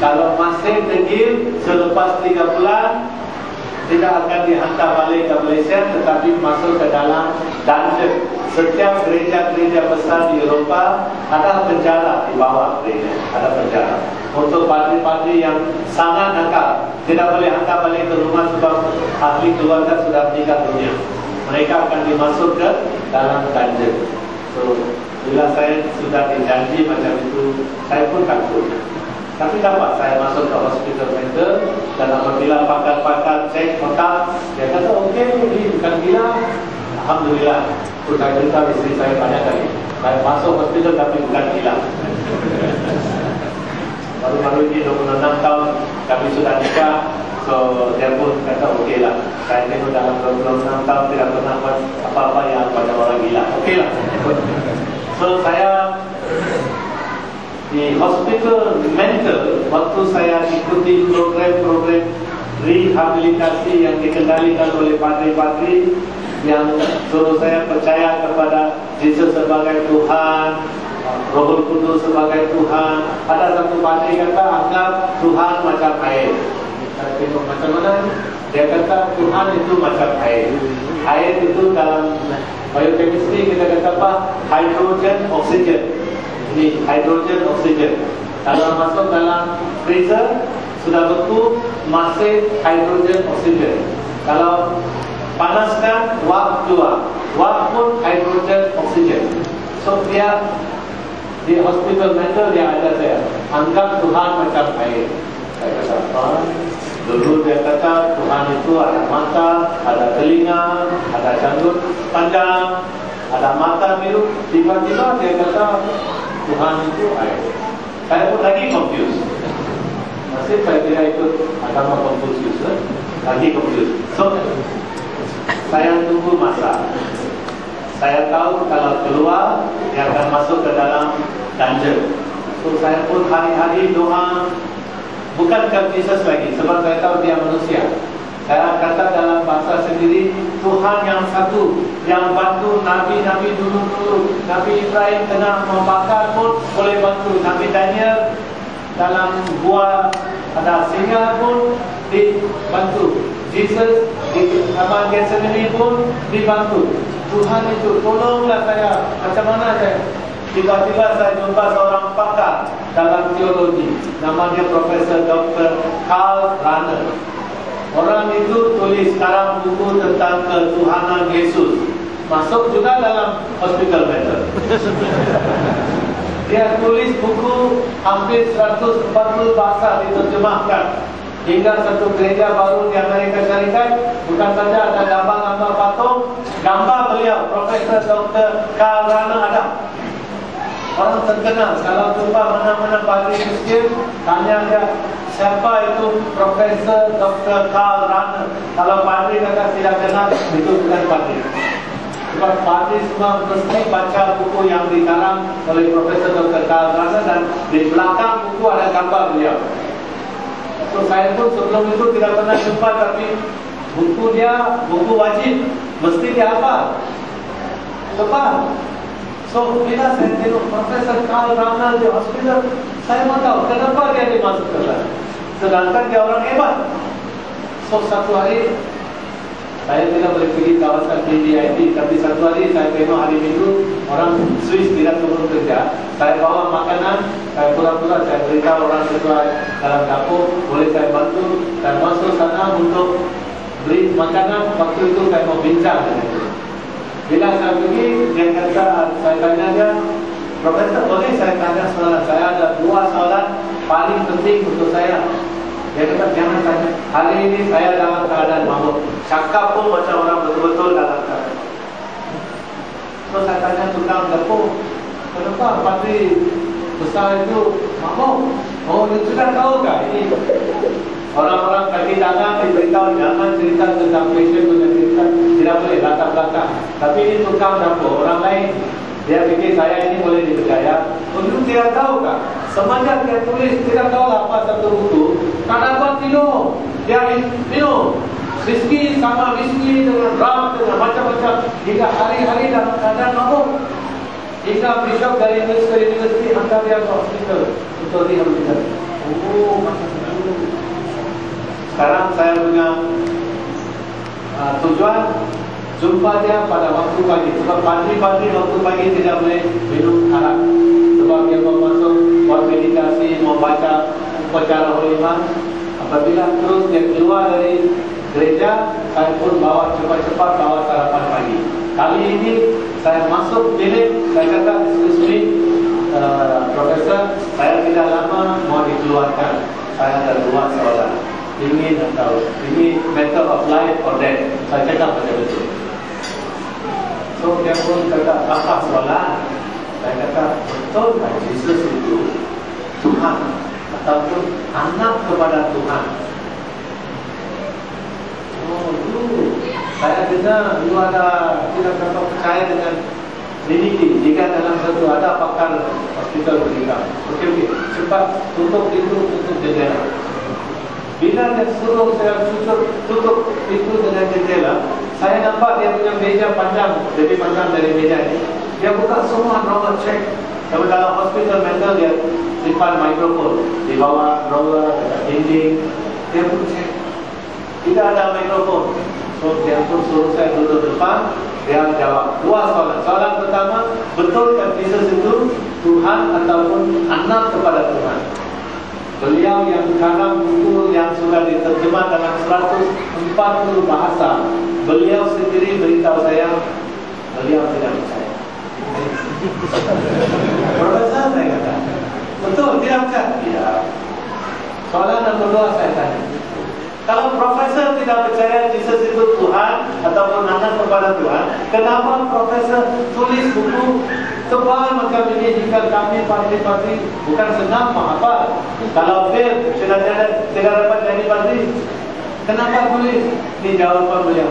Kalau masih degil selepas 3 bulan tidak akan dihantar balik ke Malaysia, tetapi masuk ke dalam dungeon. Setiap gereja-gereja besar di Eropah ada penjara di bawah gereja, ada penjara. Untuk padri-padri yang sangat nakal, tidak boleh hantar balik ke rumah sebab ahli keluarga sudah meninggal dunia. Mereka akan dimasuk ke dalam dungeon. So, bila saya sudah dijanji macam itu, saya pun takut. Tapi dapat saya masuk ke hospital mental, dan apabila pakar-pakar cek otak, dia kata okey, ini bukan gila. Alhamdulillah, saya beritahu isteri saya banyak kali, saya masuk hospital tapi bukan gila. Baru-baru ini 26 tahun kami sudah nikah, so dia pun kata okey lah. Saya tengok dalam 26 tahun tidak pernah buat apa-apa yang pada orang gila. Okey lah. So saya di hospital mental, waktu saya ikuti program-program rehabilitasi yang dikendalikan oleh padri-padri yang suruh saya percaya kepada Yesus sebagai Tuhan, Roh Kudus sebagai Tuhan. Ada satu padri kata anggap Tuhan macam air. Saya tengok macam mana? Dia kata Tuhan itu macam air. Air itu dalam biochemistry kita kata apa? Hydrogen, oksigen. Ini hydrogen, oksigen. Kalau masuk dalam freezer sudah beku, masih hydrogen, oksigen. Kalau panaskan, wap keluar. Wap pun hydrogen, oksigen. So dia di hospital mental dia ada saya. Anggap Tuhan macam air. Saya kata apa? Dulu dia kata Tuhan itu ada mata, ada telinga, ada janggut panjang, ada mata biru. Tiba-tiba dia kata Tuhan itu air. Saya pun lagi confused. Masih saya kira ikut agama Konfusius, lagi confused. So saya tunggu masa. Saya tahu kalau keluar dia akan masuk ke dalam dungeon. So saya pun hari-hari doa. Bukan ke Yesus lagi, sebab saya tahu dia manusia. Saya kata dalam bahasa sendiri, Tuhan yang satu, yang bantu Nabi-Nabi dulu-dulu. Nabi Ibrahim kena membakar pun boleh bantu. Nabi Daniel dalam gua ada singa pun dibantu. Yesus di Taman Getsemani pun dibantu. Tuhan itu tolonglah saya. Macam mana saya? Tiba-tiba saya jumpa seorang pakar dalam teologi, namanya Profesor Dr. Karl Rahner. Orang itu tulis sekarang buku tentang ketuhanan Yesus, masuk juga dalam hospital mental. Dia tulis buku hampir 140 bahasa diterjemahkan. Hingga satu gereja baru di Amerika Syarikat, bukan saja ada gambar-gambar patung, gambar beliau, Profesor Dr. Karl Rahner ada. Orang terkenal, kalau jumpa mana-mana padri Kristian, tanya dia, siapa itu Profesor Dr. Karl Rahner. Kalau padri kata tidak kenal, itu bukan padri. Sebab padri semua mesti baca buku yang dikarang oleh Profesor Dr. Karl Rahner, dan di belakang buku ada gambar beliau. So saya pun sebelum itu tidak pernah jumpa, tapi buku dia, buku wajib, mesti dia hafal. Sebab so, bila saya tengok Profesor Karl Rahner di hospital, saya mau tahu kenapa dia dimasukkan. Sedangkan dia orang hebat. So, satu hari, saya tidak boleh pergi kawasan PDIP, tapi satu hari saya tengok hari Minggu, orang Swiss tidak turun kerja. Saya bawa makanan, saya pura-pura, saya beritahu orang ketua dalam dapur, boleh saya bantu. Saya masuk sana untuk beri makanan, waktu itu saya mau bincang dengan dia. Bila saya pergi, dia kata, saya tanya dia, Profesor, boleh saya tanya soalan? Saya ada 2 soalan paling penting untuk saya. Dia kata, jangan tanya. Hari ini saya dalam keadaan mabuk. Cakap pun macam orang betul-betul dalam keadaan. So saya tanya tukang dapur, kenapa padri besar itu mabuk? Oh, dia sudah tahu kah ini? Orang-orang kaki tangan diberitahu jangan cerita tentang pasien punya cerita, tidak boleh latar belakang. Tapi ini tukang dapur orang lain, dia fikir saya ini boleh dipercaya. Untuk tidak tahu kah? Semenjak dia tulis tidak tahu apa satu buku, tak dapat minum. Dia minum whisky sama whisky dengan rum dengan macam-macam hingga hari-hari dalam keadaan mabuk. Hingga bishop dari universiti hantar dia ke hospital untuk rehabilitasi. Oh, macam sekarang saya punya tujuan jumpa dia pada waktu pagi. Sebab pagi-pagi waktu pagi tidak boleh minum arak. Sebab dia mau masuk buat meditasi, mau baca upacara holimah. Apabila terus dia keluar dari gereja, saya pun bawa cepat-cepat bawa sarapan pagi. Kali ini saya masuk bilik, saya kata, excuse me, Profesor, saya tidak lama mau dikeluarkan. Saya ada 2 soalan. Ini atau ini matter of life or death. Saya cakap betul-betul. So dia pun kata, apa soalan? Saya kata, betul tak Yesus itu Tuhan ataupun anak kepada Tuhan? Oh, dulu saya dengar dulu ada tidak percaya dengan Trinity. Jika dalam satu ada pakar hospital berita, okey, cepat tutup pintu, tutup jendela. Bila dia suruh saya tutup pintu dengan jendela, saya nampak dia punya meja panjang, lebih panjang dari meja ini. Dia buka semua drawer, cek. Kalau dalam hospital mental dia simpan mikrofon di bawah drawer, dekat dinding. Dia pun cek, tidak ada mikrofon. So dia pun suruh saya duduk depan. Dia jawab 2 soalan. Soalan pertama, betulkah Yesus itu Tuhan ataupun anak kepada Tuhan? Beliau yang karang buku yang sudah diterjemah dalam 140 bahasa, beliau sendiri beritahu saya, beliau tidak percaya. Profesor, saya kata, betul, tidak percaya? Ya. Soalan nomor 2 saya tanya, kalau Profesor tidak percaya Yesus itu Tuhan ataupun anak kepada Tuhan, kenapa Profesor tulis buku tebal macam ini jika kami patri-patri bukan senang menghafal? Kalau fail, sudah tidak dapat jadi patri. Kenapa tulis? Ini jawaban beliau.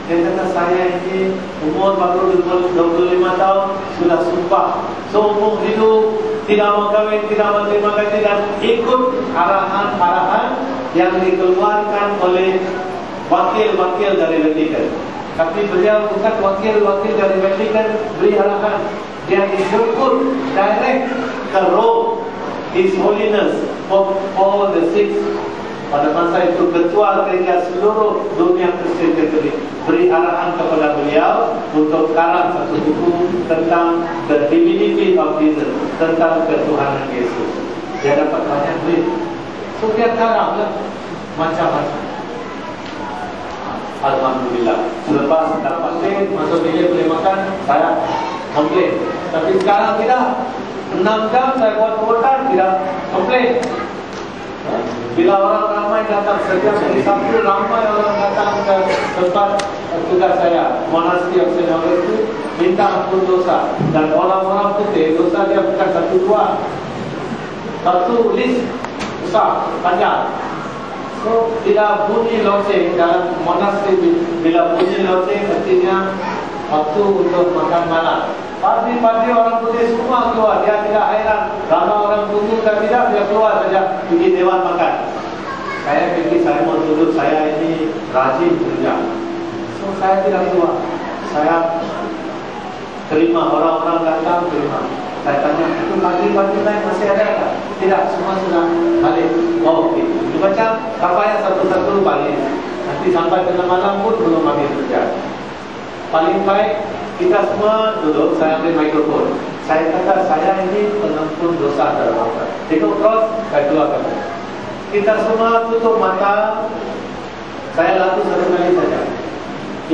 Dia kata, saya ini umur baru 25 tahun, sudah sumpah seumur hidup tidak mau kahwin, tidak mau terima kasih dan ikut arahan-arahan yang dikeluarkan oleh wakil-wakil dari Vatikan. Tapi beliau bukan wakil-wakil dari Vatikan beri arahan. Dia dijemput direct ke Rome, His Holiness Pope Paul VI. Pada masa itu ketua gereja seluruh dunia Kristen Katolik beri arahan kepada beliau untuk karang satu buku tentang the divinity of Jesus, tentang ketuhanan Yesus. Dia dapat banyak duit. So dia karang macam-macam. Alhamdulillah. Selepas dapat duit, masuk bilik boleh makan, saya komplain. Tapi sekarang tidak. 6 jam saya buat overtime, tidak komplain. Bila orang ramai datang, setiap hari Sabtu ramai orang datang ke tempat tugas saya, monasti of St. Augustine, minta ampun dosa. Dan orang-orang putih, dosa dia bukan 1-2, satu list besar, panjang. So, bila bunyi loceng dalam monasti, bila bunyi loceng artinya waktu untuk makan malam. Pagi-pagi orang putih semua keluar. Dia tidak heran. Ramai orang putih dan tidak, dia keluar saja pergi dewan makan. Saya pergi, saya mau duduk, saya ini rajin kerja. So saya tidak keluar. Saya terima orang-orang datang, terima. Saya tanya, itu pagi-pagi lain masih ada tak? Tidak, semua sudah balik. Oh, okey. Itu macam kapal yang satu-satu balik. Nanti sampai tengah malam pun belum habis kerja. Paling baik kita semua duduk, saya ambil mikrofon. Saya kata, saya ini pengampun dosa dalam Allah. Tengok cross, saya keluarkan. Kita semua tutup mata. Saya lalu satu kali saja.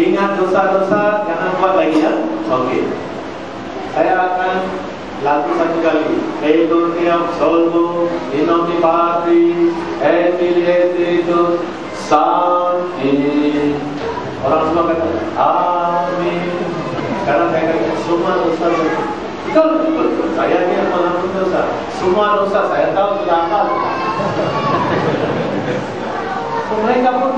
Ingat dosa-dosa, jangan buat lagi ya. Okey. Saya akan lagu satu kali. Edonia Solmo, Inomi Patri, Emilietitus, Sancti. Orang semua kata, amin. Sekarang saya kata, semua dosa. Betul. Saya ni pengampun dosa. Semua dosa saya tahu sudah apa. Mereka pun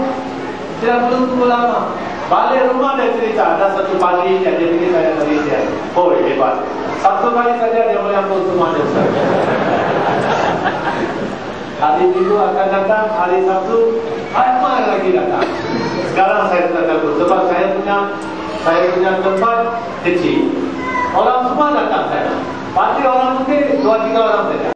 tidak perlu tunggu lama. Balik rumah dia cerita, ada satu pagi dia pergi saya dari dia. Oh hebat. Satu kali saja dia boleh ampun semua dosa. Hari Minggu akan datang, hari Sabtu ramai lagi datang. Sekarang saya tidak takut sebab saya punya tempat kecil. Orang semua datang saya. Pasti orang mungkin 2-3 orang saja.